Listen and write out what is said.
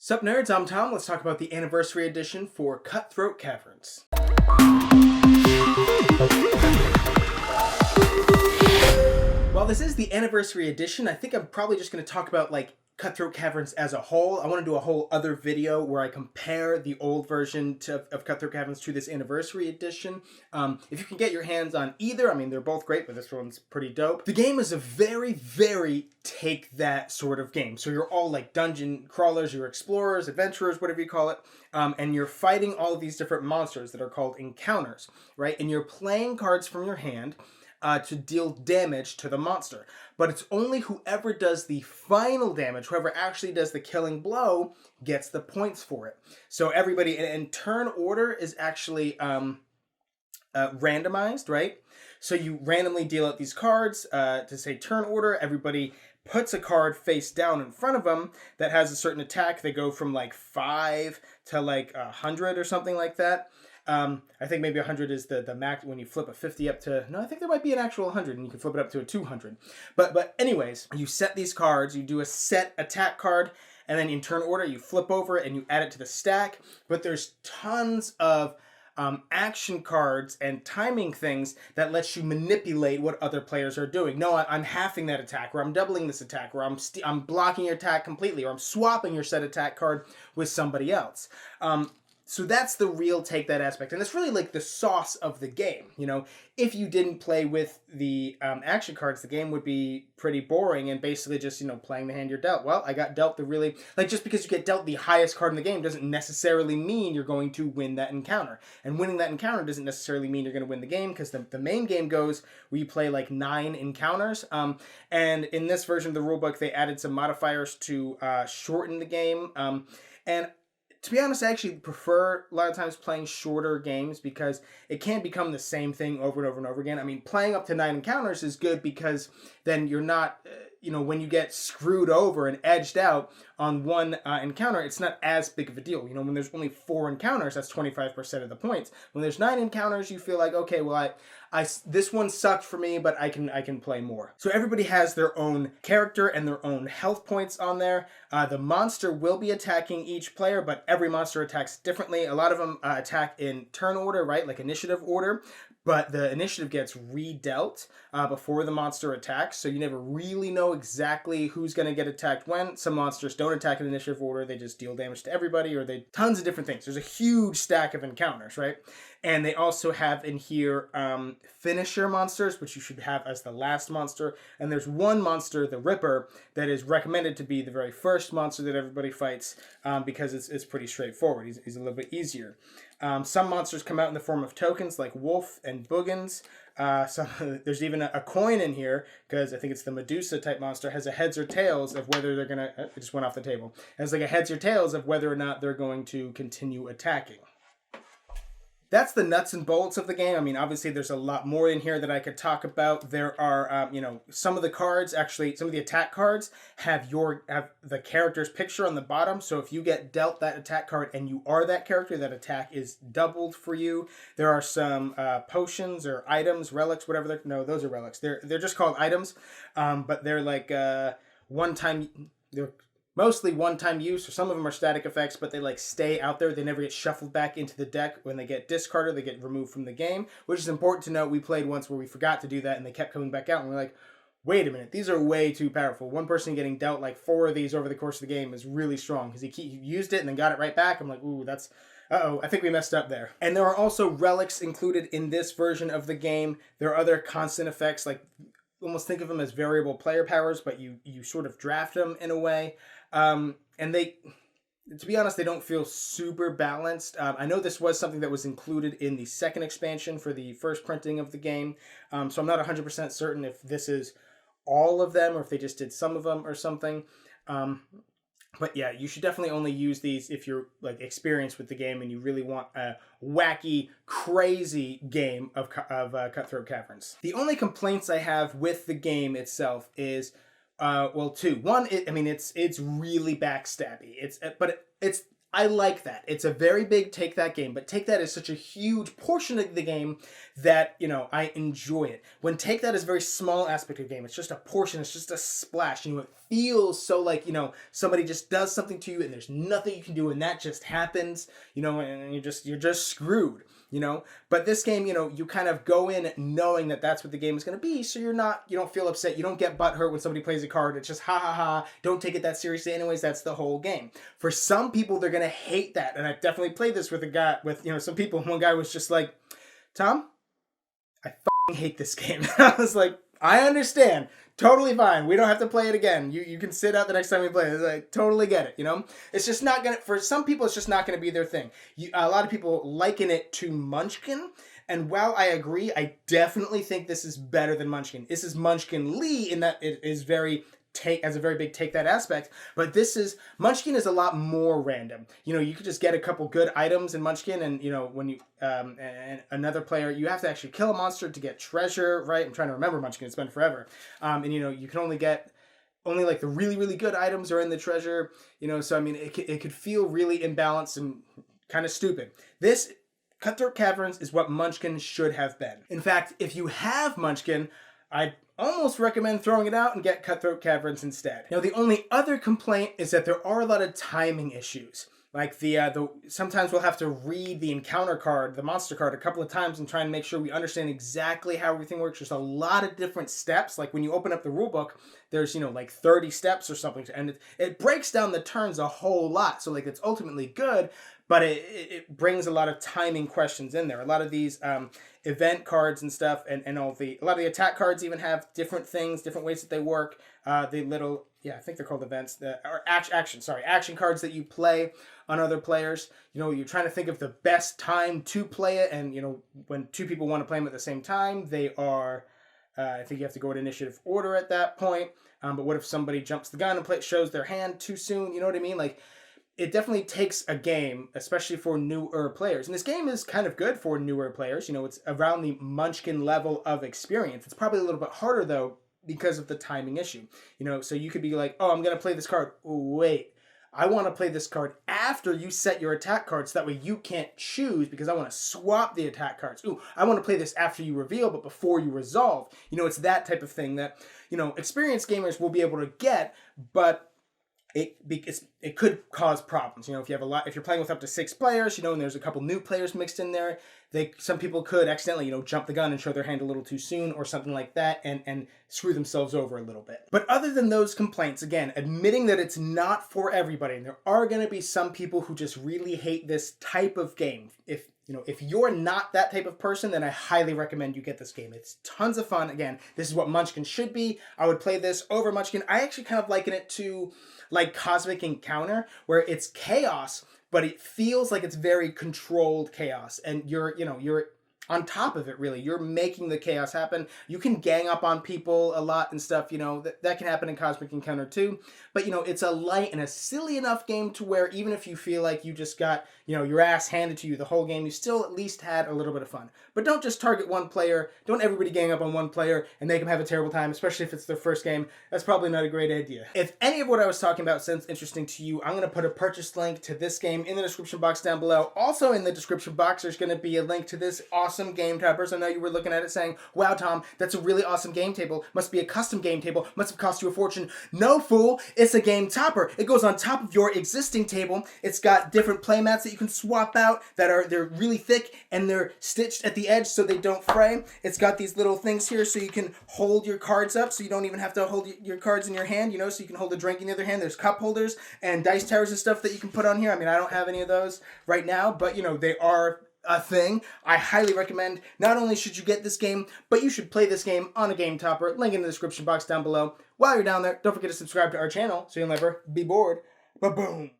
Sup nerds, I'm Tom. Let's talk about the anniversary edition for Cutthroat Caverns. While this is the anniversary edition, I think I'm probably just going to talk about Cutthroat Caverns as a whole. I want to do a whole other video where I compare the old version of Cutthroat Caverns to this anniversary edition. If you can get your hands on either, I mean, they're both great, but this one's pretty dope. The game is a very, very take that sort of game. So you're all like dungeon crawlers, you're explorers, adventurers, whatever you call it, and you're fighting all of these different monsters that are called encounters, right? And you're playing cards from your hand to deal damage to the monster. But it's only whoever does the final damage, whoever actually does the killing blow, gets the points for it. So everybody, and turn order is actually randomized, right? So you randomly deal out these cards to say turn order. Everybody puts a card face down in front of them that has a certain attack. They go from like 5 to like 100 or something like that. I think maybe 100 is the max when you flip a 50 up to... No, I think there might be an actual 100 and you can flip it up to a 200. But anyways, you set these cards, you do a set attack card, and then in turn order, you flip over and you add it to the stack. But there's tons of action cards and timing things that lets you manipulate what other players are doing. No, I'm halving that attack, or I'm doubling this attack, or I'm blocking your attack completely, or I'm swapping your set attack card with somebody else. So that's the real take that aspect. And it's really like the sauce of the game. You know, if you didn't play with the action cards, the game would be pretty boring and basically just, you know, playing the hand you're dealt. Well, I got dealt the really... Like, just because you get dealt the highest card in the game doesn't necessarily mean you're going to win that encounter. And winning that encounter doesn't necessarily mean you're going to win the game, because the main game goes where you play like 9 encounters. And in this version of the rulebook, they added some modifiers to shorten the game. And to be honest, I actually prefer a lot of times playing shorter games because it can't become the same thing over and over and over again. I mean, playing up to 9 encounters is good because then you're not, you know, when you get screwed over and edged out on one encounter, it's not as big of a deal. You know, when there's only 4 encounters, that's 25% of the points. When there's 9 encounters, you feel like, okay, well, this one sucked for me, but I can play more. So everybody has their own character and their own health points on there. The monster will be attacking each player, but every monster attacks differently. A lot of them attack in turn order, right? Like initiative order. But the initiative gets redealt before the monster attacks, so you never really know exactly who's going to get attacked when. Some monsters don't attack in initiative order, they just deal damage to everybody, or they... Tons of different things. There's a huge stack of encounters, right? And they also have in here finisher monsters, which you should have as the last monster. And there's one monster, the Ripper, that is recommended to be the very first monster that everybody fights because it's pretty straightforward. He's a little bit easier. Some monsters come out in the form of tokens like Wolf and Boogans. There's even a coin in here, because I think it's the Medusa type monster, has a heads or tails of whether they're going to... It just went off the table. It has like a heads or tails of whether or not they're going to continue attacking. That's the nuts and bolts of the game. I mean, obviously, there's a lot more in here that I could talk about. There are, you know, some of the cards, actually, some of the attack cards have the character's picture on the bottom. So if you get dealt that attack card and you are that character, that attack is doubled for you. There are some potions or items, relics, whatever they're... No, those are relics. They're just called items, but they're like one-time... They're mostly one-time use, or some of them are static effects, but they like stay out there. They never get shuffled back into the deck. When they get discarded, they get removed from the game, which is important to note. We played once where we forgot to do that, and they kept coming back out, and we're like, wait a minute, these are way too powerful. One person getting dealt like 4 of these over the course of the game is really strong, because he used it and then got it right back. I'm like, ooh, that's... Uh-oh, I think we messed up there. And there are also relics included in this version of the game. There are other constant effects, like... almost think of them as variable player powers, but you sort of draft them in a way. And they, to be honest, they don't feel super balanced. I know this was something that was included in the second expansion for the first printing of the game. So I'm not 100% certain if this is all of them or if they just did some of them or something. But yeah, you should definitely only use these if you're like experienced with the game and you really want a wacky, crazy game of Cutthroat Caverns. The only complaints I have with the game itself is, well, 2. One, it's really backstabby. I like that. It's a very big Take That game, but Take That is such a huge portion of the game that, I enjoy it. When Take That is a very small aspect of the game, it's just a portion, it's just a splash, it feels so like, somebody just does something to you and there's nothing you can do and that just happens, and you're just screwed. But this game, you kind of go in knowing that that's what the game is going to be, so you don't feel upset, you don't get butthurt when somebody plays a card. It's just ha ha ha, don't take it that seriously anyways. That's the whole game. For some people, they're going to hate that, and I've definitely played this with a guy, with some people. One guy was just like, Tom, I fucking hate this game. I was like, I understand. Totally fine. We don't have to play it again. You can sit out the next time we play it. I totally get it, It's just not going to, for some people, it's just not going to be their thing. A lot of people liken it to Munchkin, and while I agree, I definitely think this is better than Munchkin. This is Munchkin Lee in that it is has a very big Take That aspect, but Munchkin is a lot more random. You could just get a couple good items in Munchkin, and when you and another player, you have to actually kill a monster to get treasure, right? I'm trying to remember Munchkin, it's been forever. And you can only get like the really, really good items are in the treasure, so I mean it could feel really imbalanced and kind of stupid. This Cutthroat Caverns is what Munchkin should have been. In fact, if you have Munchkin, I almost recommend throwing it out and get Cutthroat Caverns instead. Now, the only other complaint is that there are a lot of timing issues. Like sometimes we'll have to read the encounter card, the monster card, a couple of times and try and make sure we understand exactly how everything works. There's a lot of different steps. Like when you open up the rulebook, there's, like 30 steps or something, and it breaks down the turns a whole lot. So like it's ultimately good, but it brings a lot of timing questions in there. A lot of these event cards and stuff, and a lot of the attack cards even have different things, different ways that they work. I think they're called events, action cards that you play on other players. You're trying to think of the best time to play it, and when two people want to play them at the same time, they are, I think you have to go in initiative order at that point. But what if somebody jumps the gun and shows their hand too soon? You know what I mean? Like, it definitely takes a game, especially for newer players. And this game is kind of good for newer players. It's around the Munchkin level of experience. It's probably a little bit harder, though, because of the timing issue. So you could be like, oh, I'm going to play this card. Wait, I want to play this card after you set your attack cards. That way you can't choose because I want to swap the attack cards. Ooh, I want to play this after you reveal, but before you resolve. It's that type of thing that, experienced gamers will be able to get, but it could cause problems. If you have if you're playing with up to 6 players, and there's a couple new players mixed in there, some people could accidentally, jump the gun and show their hand a little too soon or something like that, and screw themselves over a little bit. But other than those complaints, again, admitting that it's not for everybody, and there are going to be some people who just really hate this type of game. If you're not that type of person, then I highly recommend you get this game. It's tons of fun. Again, this is what Munchkin should be. I would play this over Munchkin. I actually kind of liken it to like Cosmic Encounter, where it's chaos, but it feels like it's very controlled chaos, and you're on top of it, really. You're making the chaos happen. You can gang up on people a lot and stuff, that can happen in Cosmic Encounter too. But, it's a light and a silly enough game to where even if you feel like you just got, your ass handed to you the whole game, you still at least had a little bit of fun. But don't just target one player. Don't everybody gang up on one player and make them have a terrible time, especially if it's their first game. That's probably not a great idea. If any of what I was talking about sounds interesting to you, I'm going to put a purchase link to this game in the description box down below. Also in the description box, there's going to be a link to this awesome game topper. So I know you were looking at it saying, wow, Tom, that's a really awesome game table. Must be a custom game table. Must have cost you a fortune. No, fool. It's a game topper. It goes on top of your existing table. It's got different playmats that you can swap out they're really thick and they're stitched at the edge so they don't fray. It's got these little things here so you can hold your cards up, so you don't even have to hold your cards in your hand, so you can hold a drink in the other hand. There's cup holders and dice towers and stuff that you can put on here. I mean, I don't have any of those right now, but they are a thing. I highly recommend. Not only should you get this game, but you should play this game on a game topper. Link in the description box down below. While you're down there, don't forget to subscribe to our channel so you'll never be bored. Ba-boom!